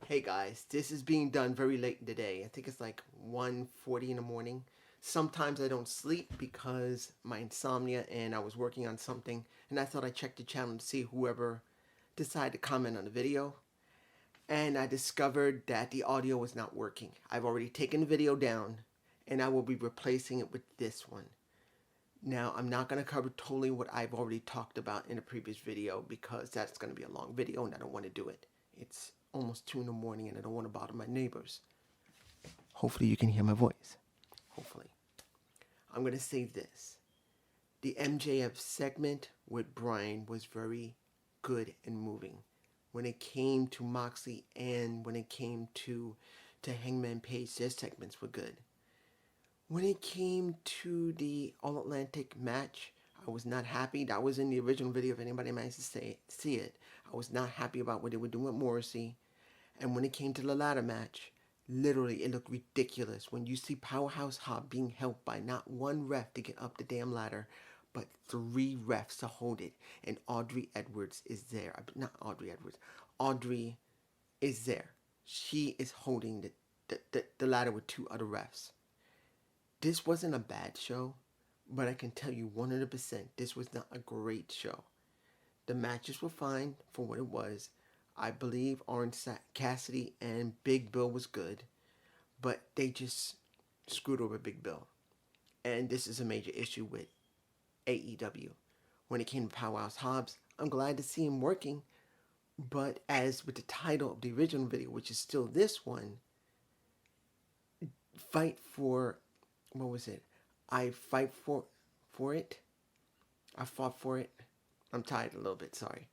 Hey guys, this is being done very late in the day. I think it's like 1:40 in the morning. Sometimes I don't sleep because my insomnia and I was working on something and I thought I'd check the channel to see whoever decided to comment on the video. And I discovered that the audio was not working. I've already taken the video down and I will be replacing it with this one. Now, I'm not going to cover totally what I've already talked about in a previous video because that's going to be a long video and I don't want to do it. It's almost 2 in the morning and I don't want to bother my neighbors. Hopefully you can hear my voice. Hopefully. I'm going to say this. The MJF segment with Bryan was very good and moving. When it came to Moxley and when it came to Hangman Page, their segments were good. When it came to the All Atlantic match, I was not happy. That was in the original video if anybody managed to see it. I was not happy about what they were doing with Morrissey. And when it came to the ladder match, literally it looked ridiculous when you see Powerhouse Hobb being helped by not one ref to get up the damn ladder, but 3 refs to hold it. And Audrey Edwards is there. Not Audrey Edwards. Audrey is there. She is holding the ladder with 2 other refs. This wasn't a bad show, but I can tell you 100% this was not a great show. The matches were fine for what it was. I believe Orange Cassidy and Big Bill was good, but they just screwed over Big Bill. And this is a major issue with AEW. When it came to Powerhouse Hobbs, I'm glad to see him working, but as with the title of the original video, which is still this one, fight for, what was it? I fight for it. I fought for it. I'm tired a little bit, sorry.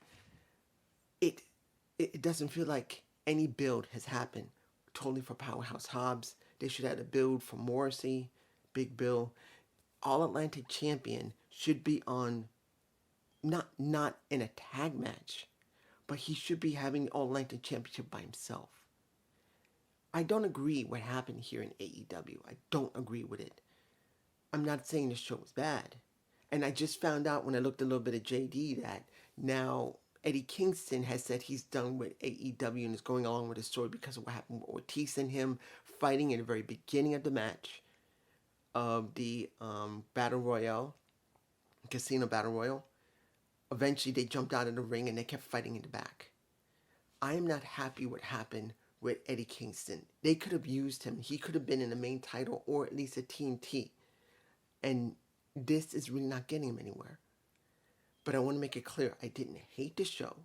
It doesn't feel like any build has happened totally for Powerhouse Hobbs. They should have a build for Morrissey, Big Bill. All Atlantic champion should be on, not in a tag match, but he should be having the All Atlantic championship by himself. I don't agree what happened here in AEW. I don't agree with it. I'm not saying the show was bad. And I just found out when I looked a little bit at JD that now Eddie Kingston has said he's done with AEW and is going along with the story because of what happened with Ortiz and him fighting in the very beginning of the match of the Battle Royale, Casino Battle Royale. Eventually they jumped out of the ring and they kept fighting in the back. I am not happy what happened with Eddie Kingston. They could have used him. He could have been in the main title or at least a TNT. And this is really not getting him anywhere. But I want to make it clear, I didn't hate the show,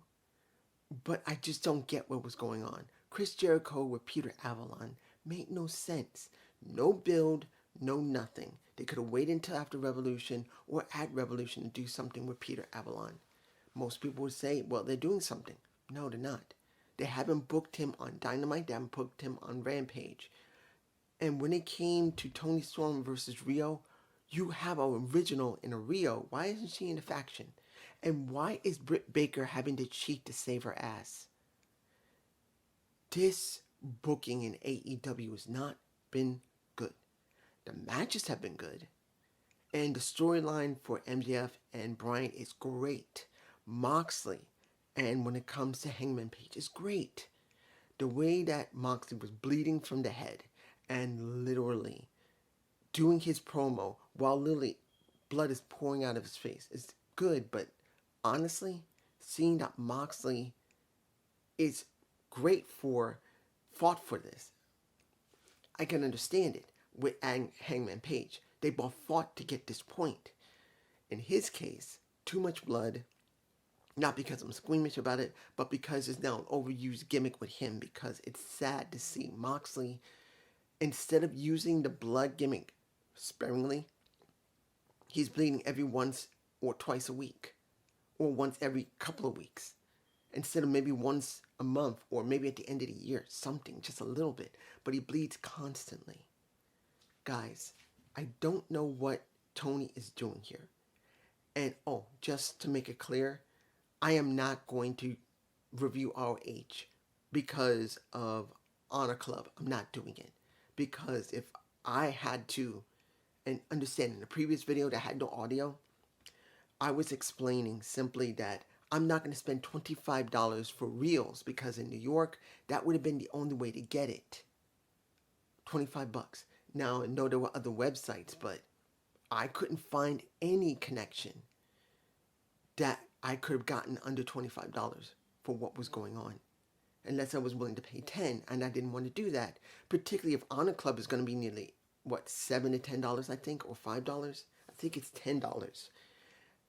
but I just don't get what was going on. Chris Jericho with Peter Avalon made no sense. No build, no nothing. They could have waited until after Revolution or at Revolution to do something with Peter Avalon. Most people would say, well, they're doing something. No, they're not. They haven't booked him on Dynamite. They haven't booked him on Rampage. And when it came to Toni Storm versus Rio, you have an original in a Rio. Why isn't she in the faction? And why is Britt Baker having to cheat to save her ass? This booking in AEW has not been good. The matches have been good. And the storyline for MJF and Bryan is great. Moxley, and when it comes to Hangman Page, is great. The way that Moxley was bleeding from the head and literally doing his promo while literally blood is pouring out of his face is good, but honestly, seeing that Moxley is fought for this, I can understand it with Hangman Page. They both fought to get this point. In his case, too much blood, not because I'm squeamish about it, but because it's now an overused gimmick with him, because it's sad to see Moxley, instead of using the blood gimmick sparingly, he's bleeding every once or twice a week, or once every couple of weeks, instead of maybe once a month, or maybe at the end of the year, something, just a little bit, but he bleeds constantly. Guys, I don't know what Tony is doing here. And just to make it clear, I am not going to review ROH because of Honor Club. I'm not doing it. Because if I had to, and understand in the previous video that had no audio, I was explaining simply that I'm not going to spend $25 for reels because in New York, that would have been the only way to get it. 25 bucks. Now, I know there were other websites, but I couldn't find any connection that I could have gotten under $25 for what was going on. Unless I was willing to pay 10, and I didn't want to do that. Particularly if Honor Club is going to be nearly, what, $7 to $10, I think, or $5? I think it's $10.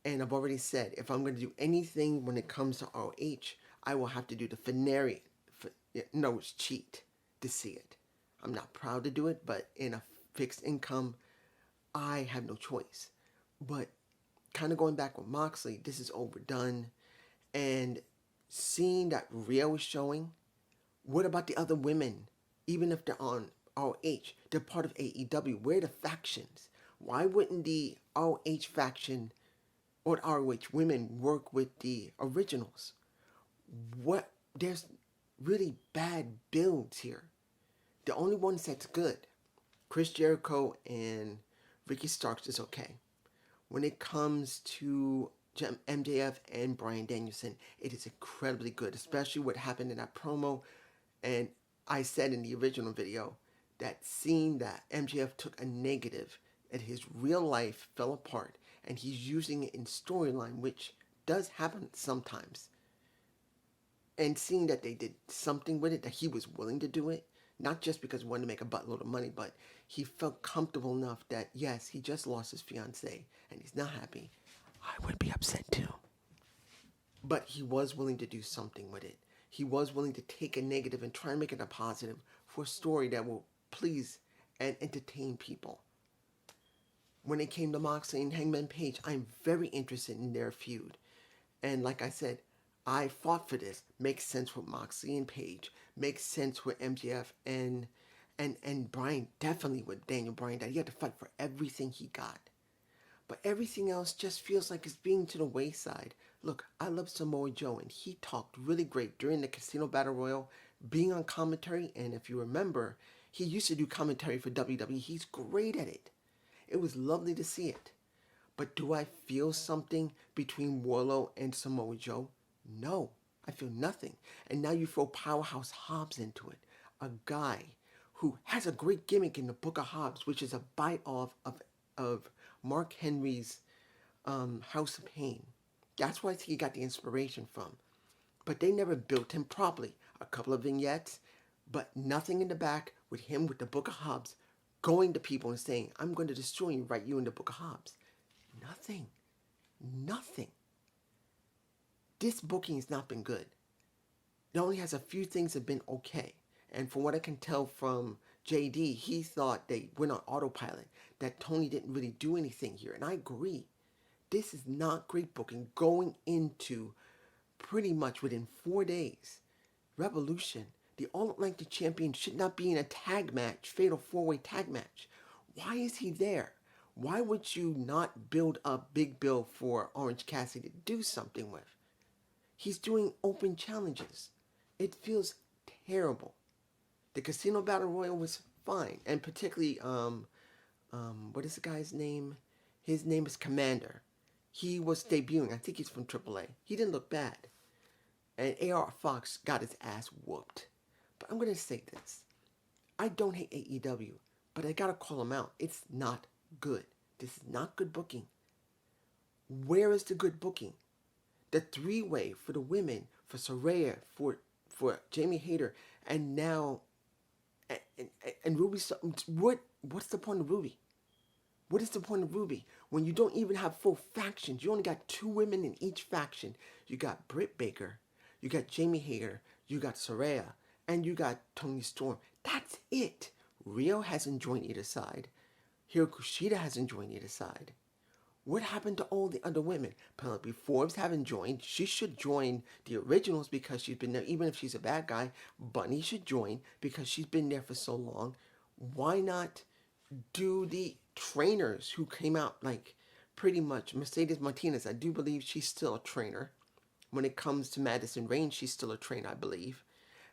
And I've already said, if I'm going to do anything when it comes to ROH, I will have to do the Finary, no, it's cheat to see it. I'm not proud to do it, but in a fixed income, I have no choice. But kind of going back with Moxley, this is overdone. And seeing that Rio is showing, what about the other women? Even if they're on ROH, they're part of AEW. Where are the factions? Why wouldn't the ROH faction or the ROH women work with the originals? What? There's really bad builds here. The only ones that's good, Chris Jericho and Ricky Starks, is okay. When it comes to MJF and Bryan Danielson, it is incredibly good, especially what happened in that promo. And I said in the original video that scene that MJF took a negative and his real life fell apart, and he's using it in storyline, which does happen sometimes. And seeing that they did something with it, that he was willing to do it, not just because he wanted to make a buttload of money, but he felt comfortable enough that, yes, he just lost his fiancée and he's not happy. I would be upset too. But he was willing to do something with it. He was willing to take a negative and try and make it a positive for a story that will please and entertain people. When it came to Moxley and Hangman Page, I'm very interested in their feud. And like I said, I fought for this. Makes sense with Moxley and Page. Makes sense with MJF and Bryan. Definitely with Daniel Bryan, that he had to fight for everything he got. But everything else just feels like it's being to the wayside. Look, I love Samoa Joe, and he talked really great during the Casino Battle Royal, being on commentary. And if you remember, he used to do commentary for WWE. He's great at it. It was lovely to see it. But do I feel something between Wardlow and Samoa Joe? No, I feel nothing. And now you throw Powerhouse Hobbs into it. A guy who has a great gimmick in the Book of Hobbs, which is a bite off of Mark Henry's House of Pain. That's where I think he got the inspiration from. But they never built him properly. A couple of vignettes, but nothing in the back with him with the Book of Hobbs going to people and saying, I'm going to destroy you, write you in the Book of Hobbs. Nothing. Nothing. This booking has not been good. It only has a few things that have been okay. And from what I can tell from JD, he thought they went on autopilot, that Tony didn't really do anything here. And I agree. This is not great booking going into pretty much within 4 days. Revolution, the All-Atlantic champion, should not be in a tag match, fatal four-way tag match. Why is he there? Why would you not build up Big Bill for Orange Cassidy to do something with? He's doing open challenges. It feels terrible. The Casino Battle Royal was fine, and particularly, what is the guy's name? His name is Commander. He was debuting. I think he's from AAA. He didn't look bad. And AR Fox got his ass whooped. But I'm going to say this. I don't hate AEW, but I got to call him out. It's not good. This is not good booking. Where is the good booking? The three-way for the women, for Saraya, for Jamie Hayter, and now and Ruby. What's the point of Ruby? What is the point of Ruby when you don't even have full factions? You only got 2 women in each faction. You got Britt Baker, you got Jamie Hayter, you got Saraya, and you got Toni Storm. That's it. Rio hasn't joined either side. Hiro Kushida hasn't joined either side. What happened to all the other women? Penelope Forbes haven't joined. She should join the originals because she's been there. Even if she's a bad guy, Bunny should join because she's been there for so long. Why not do the trainers who came out, like pretty much Mercedes Martinez? I do believe she's still a trainer. When it comes to Madison Rain, she's still a trainer, I believe.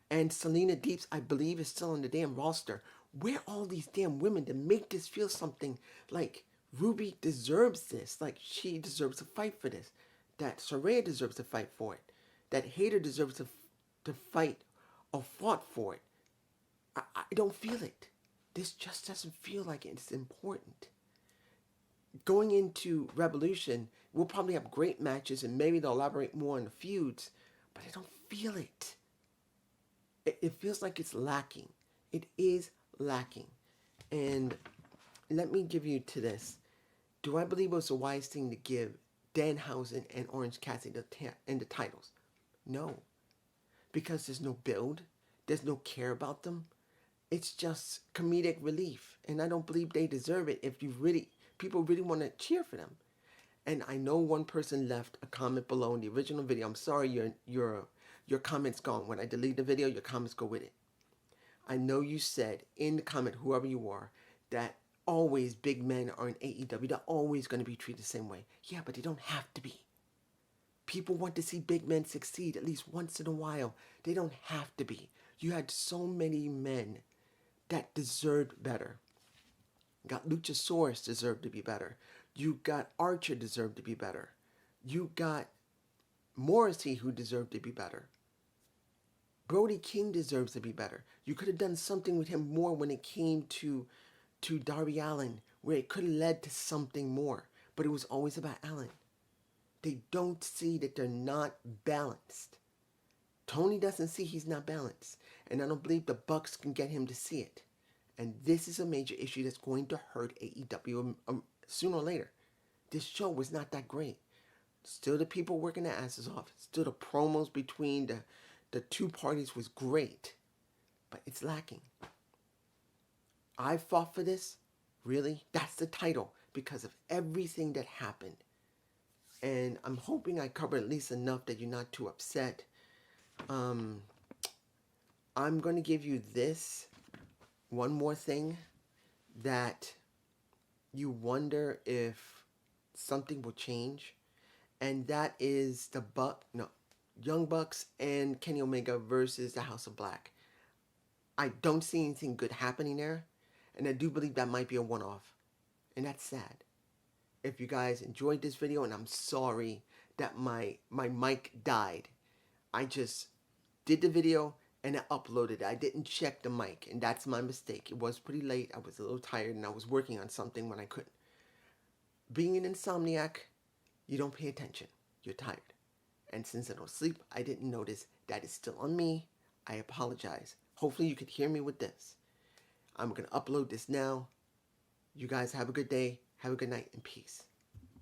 And Selena Deeps, I believe, is still on the damn roster. Where are all these damn women to make this feel something like Ruby deserves this? Like she deserves to fight for this. that Soraya deserves to fight for it, that Hater deserves to fight or fought for it. I don't feel it. This just doesn't feel like it's important. Going into Revolution, we'll probably have great matches and maybe they'll elaborate more on the feuds, but I don't feel it. It feels like it's lacking. It is lacking. And let me give you to this. Do I believe it was a wise thing to give Danhausen and Orange Cassidy the titles? No. Because there's no build. There's no care about them. It's just comedic relief. And I don't believe they deserve it if people really want to cheer for them. And I know one person left a comment below in the original video. I'm sorry your comment's gone. When I delete the video, your comments go with it. I know you said in the comment, whoever you are, that always big men are in AEW. They're always going to be treated the same way. Yeah, but they don't have to be. People want to see big men succeed at least once in a while. They don't have to be. You had so many men that deserved better. You got Luchasaurus deserved to be better. You got Archer deserved to be better. You got Morrissey who deserved to be better. Brody King deserves to be better. You could have done something with him more when it came to Darby Allin, where it could have led to something more. But it was always about Allin. They don't see that they're not balanced. Tony doesn't see he's not balanced. And I don't believe the Bucks can get him to see it. And this is a major issue that's going to hurt AEW sooner or later. This show was not that great. Still the people working their asses off. Still the promos between the two parties was great. But it's lacking. I fought for this. Really? That's the title. Because of everything that happened. And I'm hoping I covered at least enough that you're not too upset. I'm going to give you this. One more thing that you wonder if something will change. And that is Young Bucks and Kenny Omega versus the House of Black. I don't see anything good happening there. And I do believe that might be a one-off. And that's sad. If you guys enjoyed this video, and I'm sorry that my mic died. I just did the video and I uploaded it. I didn't check the mic, and that's my mistake. It was pretty late. I was a little tired, and I was working on something when I couldn't. Being an insomniac, you don't pay attention. You're tired. And since I don't sleep, I didn't notice. That is still on me. I apologize. Hopefully you could hear me with this. I'm going to upload this now. You guys have a good day. Have a good night and peace.